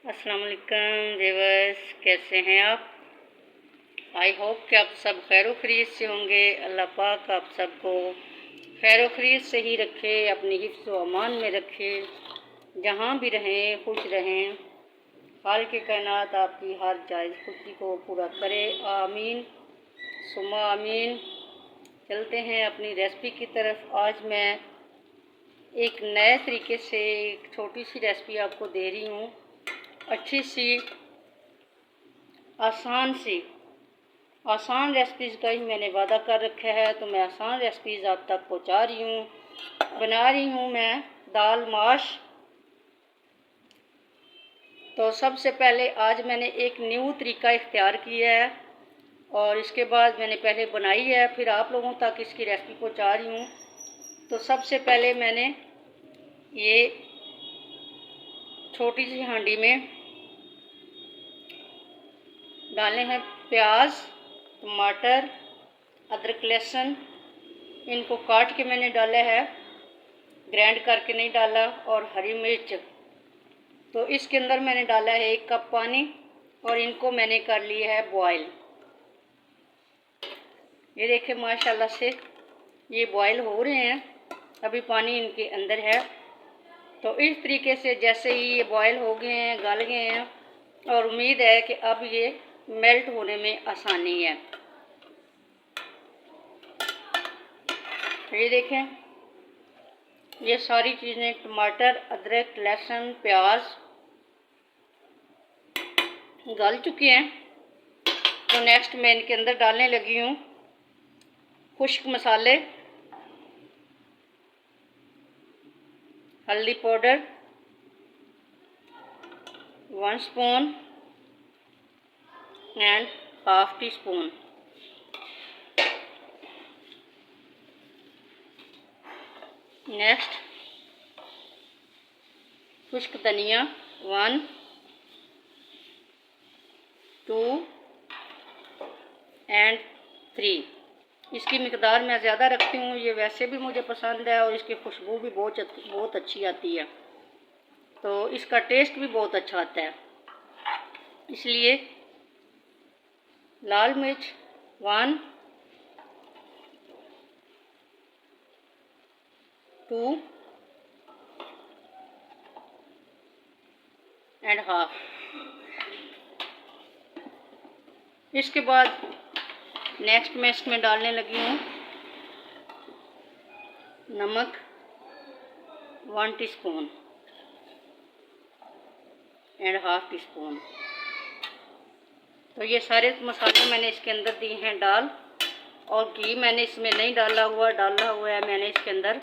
अस्सलाम वालेकुम व्यूअर्स, कैसे हैं आप। आई होप कि आप सब खैर खरीद से होंगे। अल्लाह पाक आप सबको खैर खरीद से ही रखे, अपनी हिफ्ज़ व अमान में रखे, जहाँ भी रहें खुश रहें। खालिक़ कायनात आपकी हर जायज़ खुशी को पूरा करे, आमीन सुम्मा आमीन। चलते हैं अपनी रेसिपी की तरफ। आज मैं एक नए तरीके से एक छोटी सी रेसिपी आपको दे रही हूँ। अच्छी सी आसान रेसिपीज़ का ही मैंने वादा कर रखा है, तो मैं आसान रेसिपीज़ आप तक पहुंचा रही हूँ। बना रही हूँ मैं दाल माश। तो सबसे पहले आज मैंने एक न्यू तरीका इख्तियार किया है और इसके बाद मैंने पहले बनाई है, फिर आप लोगों तक इसकी रेसिपी पहुंचा रही हूँ। तो सबसे पहले मैंने ये छोटी सी हांडी में डाले हैं प्याज, टमाटर, अदरक, लहसुन। इनको काट के मैंने डाला है, ग्राइंड करके नहीं डाला। और हरी मिर्च। तो इसके अंदर मैंने डाला है 1 कप पानी और इनको मैंने कर लिया है बॉयल। ये देखिए माशाल्लाह से ये बॉयल हो रहे हैं, अभी पानी इनके अंदर है। तो इस तरीके से जैसे ही ये बॉयल हो गए हैं, गल गए हैं, और उम्मीद है कि अब ये मेल्ट होने में आसानी है। ये देखें, ये सारी चीज़ें टमाटर, अदरक, लहसुन, प्याज गल चुके हैं। तो नेक्स्ट मैं इनके अंदर डालने लगी हूँ खुश्क मसाले, हल्दी powder 1 spoon and half tea spoon, next खुश्क धनिया 1, 2 एंड 3। इसकी मिकदार मैं ज़्यादा रखती हूँ, ये वैसे भी मुझे पसंद है और इसकी खुशबू भी बहुत अच्छी आती है। तो इसका टेस्ट भी बहुत अच्छा आता है, इसलिए लाल मिर्च 1, 2 एंड हाफ। इसके बाद नेक्स्ट मैं इसमें डालने लगी हूँ नमक 1 teaspoon and half tea spoon. तो ये सारे मसाले मैंने इसके अंदर दिए हैं डाल, और घी मैंने इसमें नहीं डाला हुआ है मैंने इसके अंदर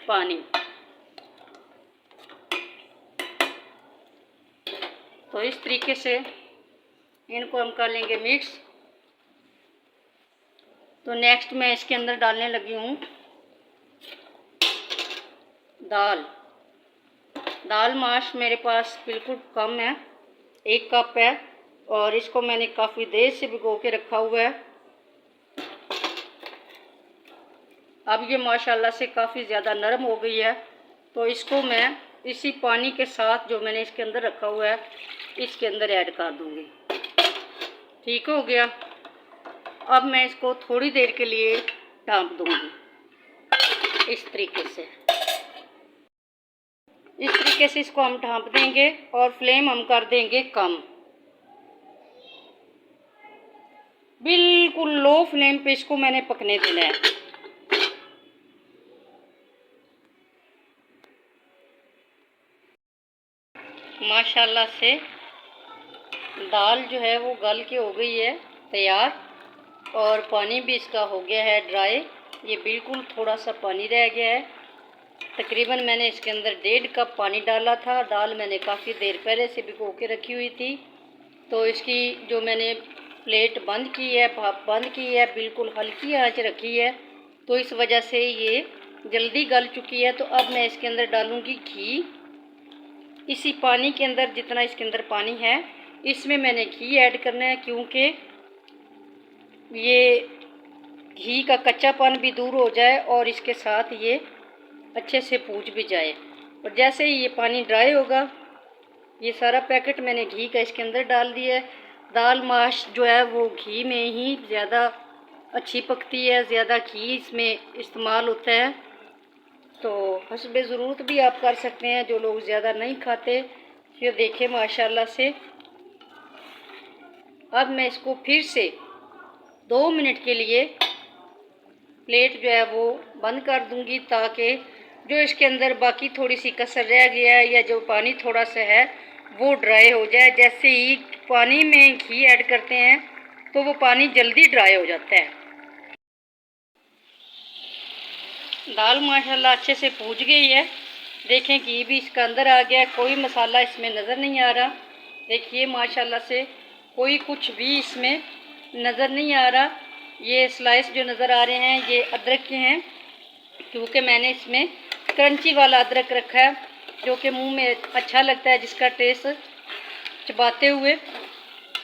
पानी। तो इस तरीके से इनको हम कर लेंगे मिक्स। तो नेक्स्ट मैं इसके अंदर डालने लगी हूँ दाल माश। मेरे पास बिल्कुल कम है, 1 कप है, और इसको मैंने काफ़ी देर से भिगो के रखा हुआ है। अब ये माशाल्लाह से काफ़ी ज़्यादा नरम हो गई है। तो इसको मैं इसी पानी के साथ जो मैंने इसके अंदर रखा हुआ है इसके अंदर ऐड कर दूँगी। ठीक हो गया। अब मैं इसको थोड़ी देर के लिए ढाँप दूँगी इस तरीके से। इसको हम ढाँप देंगे और फ्लेम हम कर देंगे कम, बिल्कुल लो फ्लेम पे इसको मैंने पकने देना है। माशाल्लाह से दाल जो है वो गल के हो गई है तैयार, और पानी भी इसका हो गया है ड्राई। ये बिल्कुल थोड़ा सा पानी रह गया है। तकरीबन मैंने इसके अंदर 1.5 कप पानी डाला था। दाल मैंने काफ़ी देर पहले से भिगो के रखी हुई थी। तो इसकी जो मैंने प्लेट बंद की है, भाप बंद की है, बिल्कुल हल्की आंच रखी है, तो इस वजह से ये जल्दी गल चुकी है। तो अब मैं इसके अंदर डालूँगी घी। इसी पानी के अंदर, जितना इसके अंदर पानी है, इसमें मैंने घी ऐड करना है, क्योंकि ये घी का कच्चापन भी दूर हो जाए और इसके साथ ये अच्छे से भून भी जाए। और जैसे ही ये पानी ड्राई होगा ये सारा पैकेट मैंने घी का इसके अंदर डाल दिया है। दाल माश जो है वो घी में ही ज़्यादा अच्छी पकती है, ज़्यादा घी इसमें इस्तेमाल होता है। तो हस्बे ज़रूरत भी आप कर सकते हैं, जो लोग ज़्यादा नहीं खाते। ये देखें माशाल्लाह से। अब मैं इसको फिर से 2 मिनट के लिए प्लेट जो है वो बंद कर दूंगी, ताकि जो इसके अंदर बाकी थोड़ी सी कसर रह गया है या जो पानी थोड़ा सा है वो ड्राई हो जाए। जैसे ही पानी में घी ऐड करते हैं तो वो पानी जल्दी ड्राई हो जाता है। दाल माशाल्लाह अच्छे से भूज गई है। देखें घी भी इसका अंदर आ गया, कोई मसाला इसमें नज़र नहीं आ रहा। देखिए माशाल्लाह से कोई कुछ भी इसमें नज़र नहीं आ रहा। ये स्लाइस जो नज़र आ रहे हैं ये अदरक के हैं, क्योंकि मैंने इसमें क्रंची वाला अदरक रखा है, जो कि मुंह में अच्छा लगता है, जिसका टेस्ट चबाते हुए।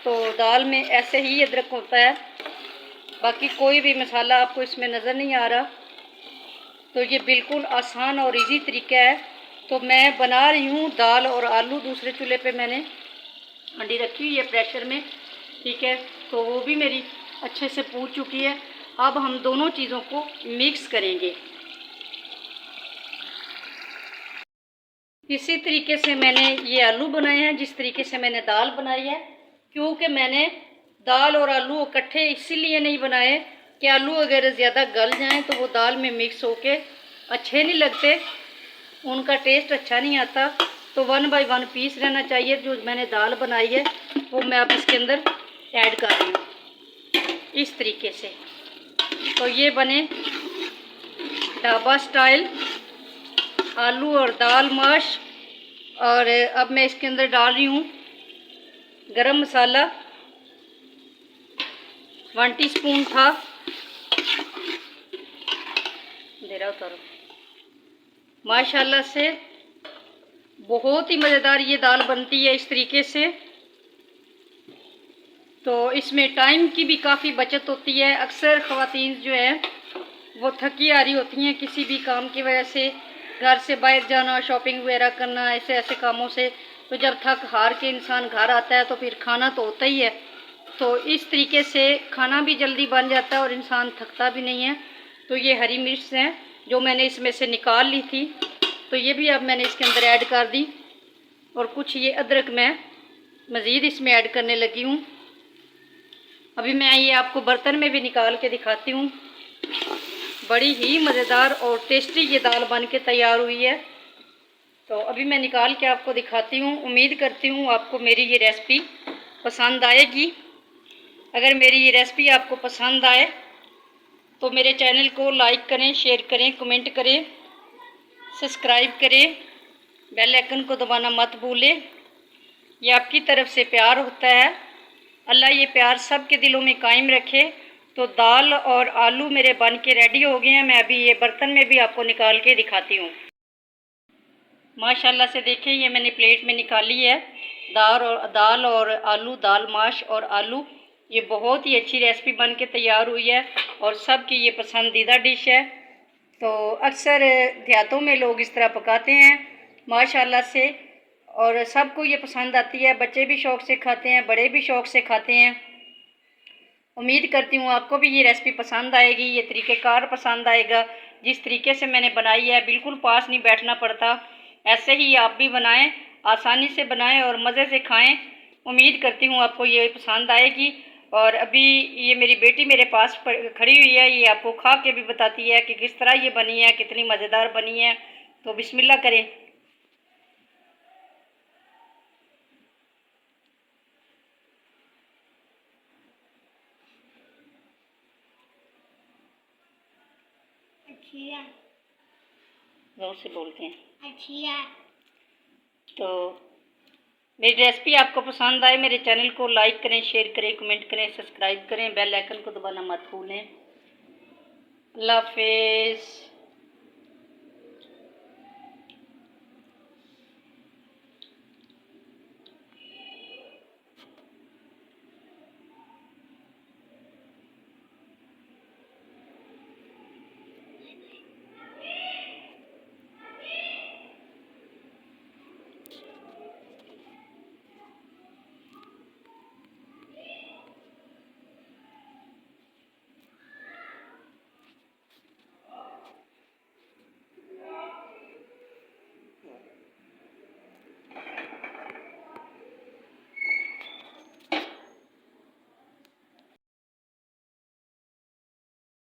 तो दाल में ऐसे ही अदरक होता है, बाकी कोई भी मसाला आपको इसमें नज़र नहीं आ रहा। तो ये बिल्कुल आसान और इजी तरीका है। तो मैं बना रही हूँ दाल और आलू। दूसरे चूल्हे पे मैंने हांडी रखी हुई है प्रेशर में, ठीक है। तो वो भी मेरी अच्छे से पूछ चुकी है। अब हम दोनों चीज़ों को मिक्स करेंगे। इसी तरीके से मैंने ये आलू बनाए हैं, जिस तरीके से मैंने दाल बनाई है। क्योंकि मैंने दाल और आलू इकट्ठे इसीलिए नहीं बनाए कि आलू अगर ज़्यादा गल जाएं तो वो दाल में मिक्स होके अच्छे नहीं लगते, उनका टेस्ट अच्छा नहीं आता। तो 1 बाय 1 पीस रहना चाहिए। जो मैंने दाल बनाई है वो मैं अब इसके अंदर ऐड कर रही हूँ इस तरीके से। तो ये बने ढाबा स्टाइल आलू और दाल माश। और अब मैं इसके अंदर डाल रही हूँ गरम मसाला, 1 टीस्पून था। दे रहा उतारो। माशाल्लाह से बहुत ही मज़ेदार ये दाल बनती है इस तरीके से। तो इसमें टाइम की भी काफ़ी बचत होती है। अक्सर ख़वातीन जो है वो थकी हारी होती हैं किसी भी काम की वजह से, घर से बाहर जाना, शॉपिंग वगैरह करना, ऐसे ऐसे कामों से। तो जब थक हार के इंसान घर आता है तो फिर खाना तो होता ही है। तो इस तरीके से खाना भी जल्दी बन जाता है और इंसान थकता भी नहीं है। तो ये हरी मिर्च हैं जो मैंने इसमें से निकाल ली थी, तो ये भी अब मैंने इसके अंदर ऐड कर दी। और कुछ ये अदरक मैं मज़ीद इसमें ऐड करने लगी हूँ। अभी मैं ये आपको बर्तन में भी निकाल के दिखाती हूँ। बड़ी ही मज़ेदार और टेस्टी ये दाल बन के तैयार हुई है। तो अभी मैं निकाल के आपको दिखाती हूँ। उम्मीद करती हूँ आपको मेरी ये रेसिपी पसंद आएगी। अगर मेरी ये रेसिपी आपको पसंद आए तो मेरे चैनल को लाइक करें, शेयर करें, कमेंट करें, सब्सक्राइब करें, बेल आइकन को दबाना मत भूलें। ये आपकी तरफ से प्यार होता है। अल्लाह ये प्यार सब के दिलों में कायम रखे। तो दाल और आलू मेरे बन के रेडी हो गए हैं। मैं अभी ये बर्तन में भी आपको निकाल के दिखाती हूँ। माशाल्लाह से देखें, ये मैंने प्लेट में निकाली है दाल और आलू, दाल माश और आलू। ये बहुत ही अच्छी रेसिपी बन के तैयार हुई है और सबकी ये पसंदीदा डिश है। तो अक्सर देहातों में लोग इस तरह पकाते हैं माशाल्लाह से, और सबको ये पसंद आती है। बच्चे भी शौक़ से खाते हैं, बड़े भी शौक़ से खाते हैं। उम्मीद करती हूँ आपको भी ये रेसिपी पसंद आएगी, ये तरीक़ेकार पसंद आएगा। जिस तरीके से मैंने बनाई है बिल्कुल पास नहीं बैठना पड़ता। ऐसे ही आप भी बनाएं, आसानी से बनाएं और मज़े से खाएं। उम्मीद करती हूँ आपको ये पसंद आएगी। और अभी ये मेरी बेटी मेरे पास खड़ी हुई है, ये आपको खा के भी बताती है कि किस तरह ये बनी है, कितनी मज़ेदार बनी है। तो बिस्मिल्लाह करें। अच्छी है, जोर से बोलते हैं। अच्छी है। तो मेरी रेसिपी आपको पसंद आए, मेरे चैनल को लाइक करें, शेयर करें, कमेंट करें, सब्सक्राइब करें, बेल आइकन को दबाना मत भूलें। अल्लाह हाफ़िज़।